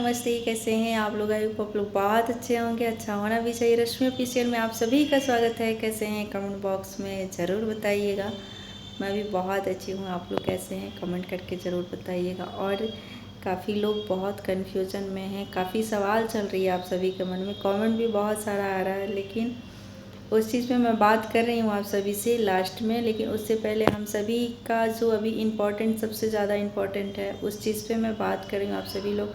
नमस्ते, कैसे हैं आप लोग? आई होप आप लोग बहुत अच्छे होंगे। अच्छा होना भी चाहिए। रश्मि ऑफिशियल में आप सभी का स्वागत है। कैसे हैं कमेंट बॉक्स में ज़रूर बताइएगा। मैं भी बहुत अच्छी हूँ। आप लोग कैसे हैं कमेंट करके ज़रूर बताइएगा। और काफ़ी लोग बहुत कन्फ्यूजन में हैं, काफ़ी सवाल चल रही है आप सभी के मन में। कमेंट भी बहुत सारा आ रहा है, लेकिन उस चीज़ में मैं बात कर रही हूँ आप सभी से लास्ट में। लेकिन उससे पहले हम सभी का जो अभी इम्पोर्टेंट, सबसे ज़्यादा इम्पोर्टेंट है, उस चीज़ पे मैं बात कर रही हूँ। आप सभी लोग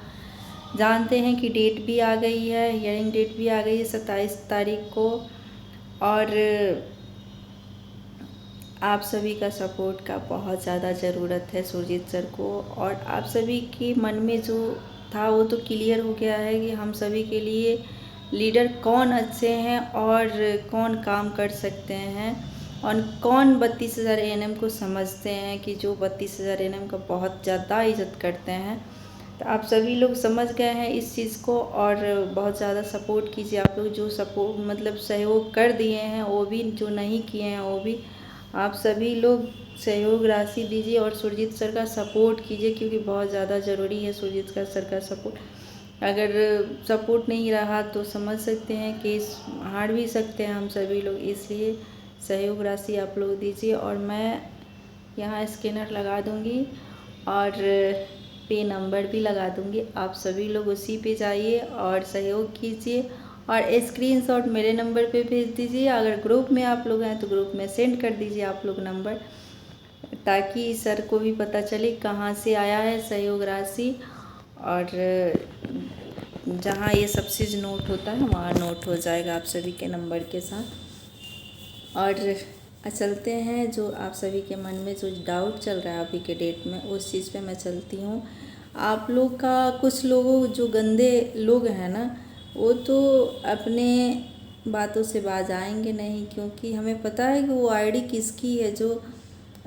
जानते हैं कि डेट भी आ गई है, हियरिंग डेट भी आ गई है 27 तारीख को। और आप सभी का सपोर्ट का बहुत ज़्यादा ज़रूरत है सुरजीत सर को। और आप सभी के मन में जो था वो तो क्लियर हो गया है कि हम सभी के लिए लीडर कौन अच्छे हैं और कौन काम कर सकते हैं, और कौन 32,000 एएनएम को समझते हैं कि जो 32,000 एएनएम का बहुत ज़्यादा इज्जत करते हैं। तो आप सभी लोग समझ गए हैं इस चीज़ को, और बहुत ज़्यादा सपोर्ट कीजिए। आप लोग जो सपोर्ट मतलब सहयोग कर दिए हैं वो भी, जो नहीं किए हैं वो भी, आप सभी लोग सहयोग राशि दीजिए और सुरजीत सर का सपोर्ट कीजिए, क्योंकि बहुत ज़्यादा ज़रूरी है सुरजीत सर का सपोर्ट। अगर सपोर्ट नहीं रहा तो समझ सकते हैं केस हार भी सकते हैं हम सभी लोग। इसलिए सहयोग राशि आप लोग दीजिए, और मैं यहाँ स्कैनर लगा दूँगी और पे नंबर भी लगा दूँगी। आप सभी लोग उसी पे जाइए और सहयोग कीजिए, और स्क्रीनशॉट मेरे नंबर पे भेज दीजिए। अगर ग्रुप में आप लोग हैं तो ग्रुप में सेंड कर दीजिए आप लोग नंबर, ताकि सर को भी पता चले कहाँ से आया है सहयोग राशि। और जहाँ ये सब चीज़ नोट होता है वहाँ नोट हो जाएगा आप सभी के नंबर के साथ। और चलते हैं जो आप सभी के मन में जो डाउट चल रहा है अभी के डेट में, उस चीज़ पे मैं चलती हूँ। आप लोग का कुछ लोगों जो गंदे लोग हैं ना, वो तो अपने बातों से बाज आएंगे नहीं, क्योंकि हमें पता है कि वो आईडी किसकी है, जो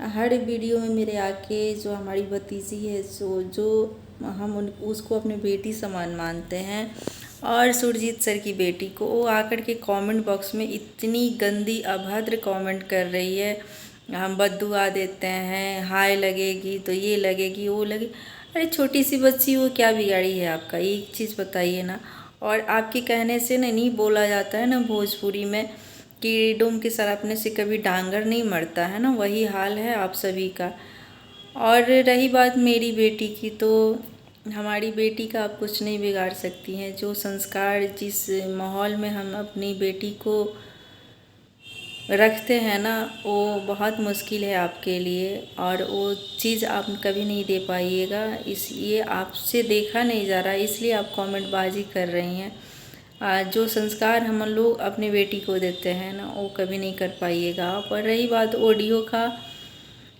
हर वीडियो में मेरे आके, जो हमारी भतीजी है, जो हम उसको अपनी बेटी समान मानते हैं, और सुरजीत सर की बेटी को वो आकर के कमेंट बॉक्स में इतनी गंदी अभद्र कमेंट कर रही है। हम बद्दुआ देते हैं, हाय लगेगी तो ये लगेगी वो लगेगी। अरे छोटी सी बच्ची, वो क्या बिगाड़ी है आपका, एक चीज़ बताइए ना। और आपके कहने से नहीं बोला जाता है ना भोजपुरी में कि डूम के सरापने से कभी डांगर नहीं मरता है ना, वही हाल है आप सभी का। और रही बात मेरी बेटी की, तो हमारी बेटी का आप कुछ नहीं बिगाड़ सकती हैं। जो संस्कार, जिस माहौल में हम अपनी बेटी को रखते हैं ना, वो बहुत मुश्किल है आपके लिए, और वो चीज़ आप कभी नहीं दे पाइएगा। इसलिए आपसे देखा नहीं जा रहा, इसलिए आप कमेंटबाजी कर रही हैं। जो संस्कार हम लोग अपनी बेटी को देते हैं ना, वो कभी नहीं कर पाइएगा आप। और रही बात ऑडियो का,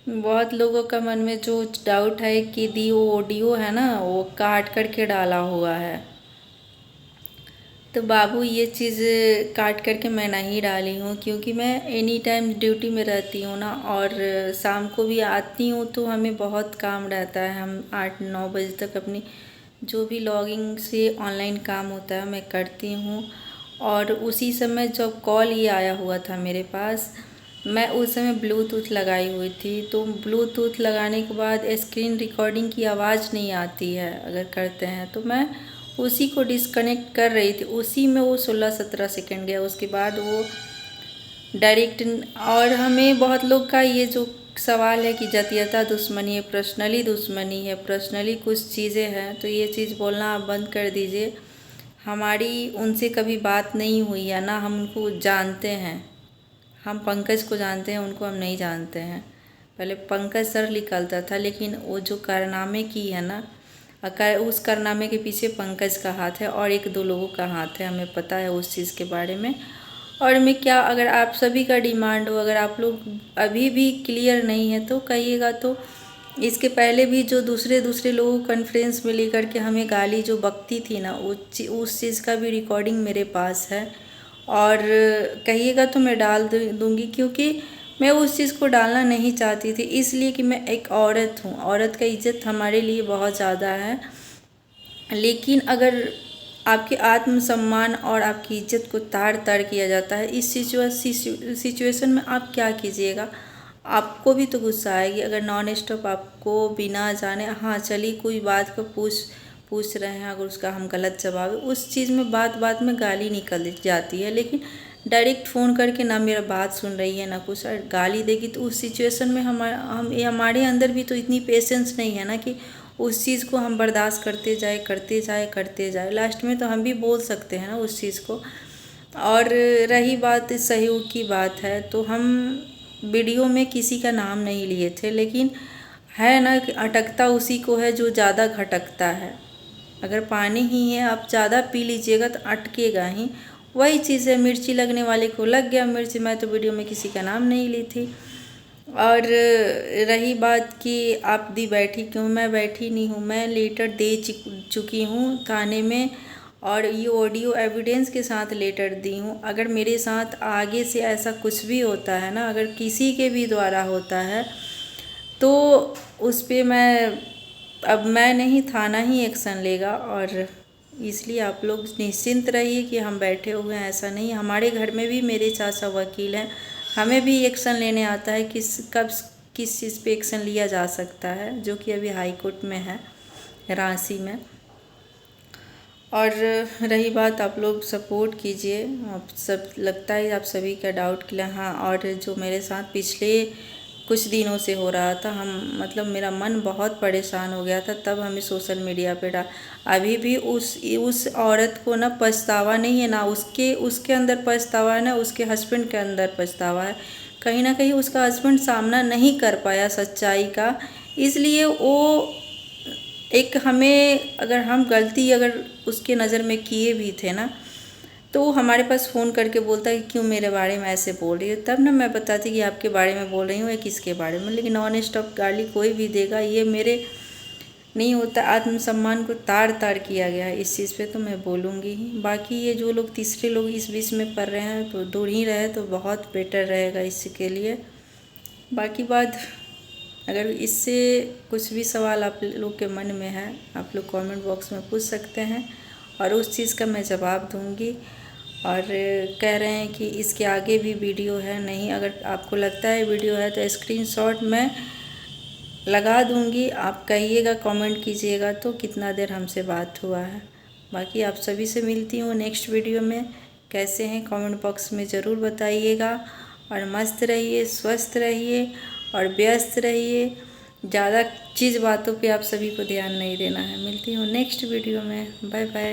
बहुत लोगों का मन में जो डाउट है कि दी वो ऑडियो है ना, वो काट करके डाला हुआ है। तो बाबू, ये चीज़ काट करके मैं नहीं डाली हूँ, क्योंकि मैं एनी टाइम ड्यूटी में रहती हूँ ना, और शाम को भी आती हूँ तो हमें बहुत काम रहता है। हम 8-9 बजे तक अपनी जो भी लॉगिंग से ऑनलाइन काम होता है मैं करती हूँ। और उसी समय जब कॉल ये आया हुआ था मेरे पास, मैं उस समय ब्लूटूथ लगाई हुई थी। तो ब्लूटूथ लगाने के बाद स्क्रीन रिकॉर्डिंग की आवाज़ नहीं आती है अगर करते हैं, तो मैं उसी को डिस्कनेक्ट कर रही थी। उसी में वो 16-17 सेकंड गया, उसके बाद वो डायरेक्ट। और हमें बहुत लोग का ये जो सवाल है कि जातीयता दुश्मनी है, पर्सनली दुश्मनी है, पर्सनली कुछ चीज़ें हैं, तो ये चीज़ बोलना आप बंद कर दीजिए। हमारी उनसे कभी बात नहीं हुई है ना, हम उनको जानते हैं। हम पंकज को जानते हैं, उनको हम नहीं जानते हैं। पहले पंकज सर निकलता था, लेकिन वो जो कारनामे की है ना, उस कारनामे के पीछे पंकज का हाथ है और 1-2 लोगों का हाथ है, हमें पता है उस चीज़ के बारे में। और मैं क्या, अगर आप सभी का डिमांड हो, अगर आप लोग अभी भी क्लियर नहीं है तो कहिएगा। तो इसके पहले भी जो दूसरे लोगों को कॉन्फ्रेंस में लेकर के हमें गाली जो बकती थी ना, उस चीज़ का भी रिकॉर्डिंग मेरे पास है। और कहिएगा तो मैं डाल दूँगी, क्योंकि मैं उस चीज़ को डालना नहीं चाहती थी, इसलिए कि मैं एक औरत हूँ। औरत का इज़्ज़त हमारे लिए बहुत ज़्यादा है। लेकिन अगर आपके आत्मसम्मान और आपकी इज़्ज़त को तार-तार किया जाता है, इस सिचुएशन में आप क्या कीजिएगा? आपको भी तो गुस्सा आएगी। अगर नॉन स्टॉप आपको बिना जाने, हाँ चलिए कोई बात को पूछ रहे हैं, अगर उसका हम गलत जवाब, उस चीज़ में बात बात में गाली निकल जाती है। लेकिन डायरेक्ट फ़ोन करके ना मेरा बात सुन रही है ना कुछ, और गाली देगी तो उस सिचुएशन में हमारे अंदर भी तो इतनी पेशेंस नहीं है ना कि उस चीज़ को हम बर्दाश्त करते जाए। लास्ट में तो हम भी बोल सकते हैं ना उस चीज़ को। और रही बात सहयोग की बात है, तो हम वीडियो में किसी का नाम नहीं लिए थे, लेकिन है ना कि अटकता उसी को है जो ज़्यादा घटकता है। अगर पानी ही है, आप ज़्यादा पी लीजिएगा तो अटकेगा ही। वही चीज़ है, मिर्ची लगने वाले को लग गया मिर्च। मैं तो वीडियो में किसी का नाम नहीं ली थी। और रही बात कि आप दी बैठी क्यों, मैं बैठी नहीं हूँ, मैं लेटर दे चुकी हूँ थाने में, और ये ऑडियो एविडेंस के साथ लेटर दी हूँ। अगर मेरे साथ आगे से ऐसा कुछ भी होता है ना, अगर किसी के भी द्वारा होता है, तो उस पर मैं नहीं, थाना ही एक्शन लेगा। और इसलिए आप लोग निश्चिंत रहिए कि हम बैठे हुए हैं, ऐसा नहीं। हमारे घर में भी मेरे चाचा वकील हैं, हमें भी एक्शन लेने आता है किस चीज़ पे एक्शन लिया जा सकता है, जो कि अभी हाई कोर्ट में है, रांची में। और रही बात, आप लोग सपोर्ट कीजिए। आप सब, लगता है आप सभी का डाउट क्लियर। हाँ, और जो मेरे साथ पिछले कुछ दिनों से हो रहा था, मतलब मेरा मन बहुत परेशान हो गया था, तब हमें सोशल मीडिया पे अभी भी उस औरत को ना पछतावा नहीं है, ना उसके अंदर पछतावा है, ना उसके हस्बैंड के अंदर पछतावा है। कहीं ना कहीं उसका हस्बैंड सामना नहीं कर पाया सच्चाई का, इसलिए वो एक हमें, अगर हम गलती अगर उसके नज़र में किए भी थे ना, तो वो हमारे पास फ़ोन करके बोलता है कि क्यों मेरे बारे में ऐसे बोल रही है। तब ना मैं बताती कि आपके बारे में बोल रही हूँ या किसके बारे में। लेकिन नॉन स्टॉप गाली कोई भी देगा, ये मेरे नहीं होता। आत्मसम्मान को तार तार किया गया है, इस चीज़ पे तो मैं बोलूँगी ही। बाकी ये जो लोग तीसरे लोग इस बीच में पढ़ रहे हैं, तो दूर ही रहे तो बहुत बेटर रहेगा इसके लिए। बाकी बात, अगर इससे कुछ भी सवाल आप लोग के मन में है, आप लोग कमेंट बॉक्स में पूछ सकते हैं, और उस चीज़ का मैं जवाब दूंगी। और कह रहे हैं कि इसके आगे भी वीडियो है, नहीं, अगर आपको लगता है वीडियो है तो स्क्रीनशॉट मैं लगा दूंगी, आप कहिएगा, कमेंट कीजिएगा तो कितना देर हमसे बात हुआ है। बाकी आप सभी से मिलती हूँ नेक्स्ट वीडियो में। कैसे हैं कमेंट बॉक्स में ज़रूर बताइएगा। और मस्त रहिए, स्वस्थ रहिए और व्यस्त रहिए। ज़्यादा बातों पे आप सभी को ध्यान नहीं देना है। मिलती हूँ नेक्स्ट वीडियो में। Bye bye.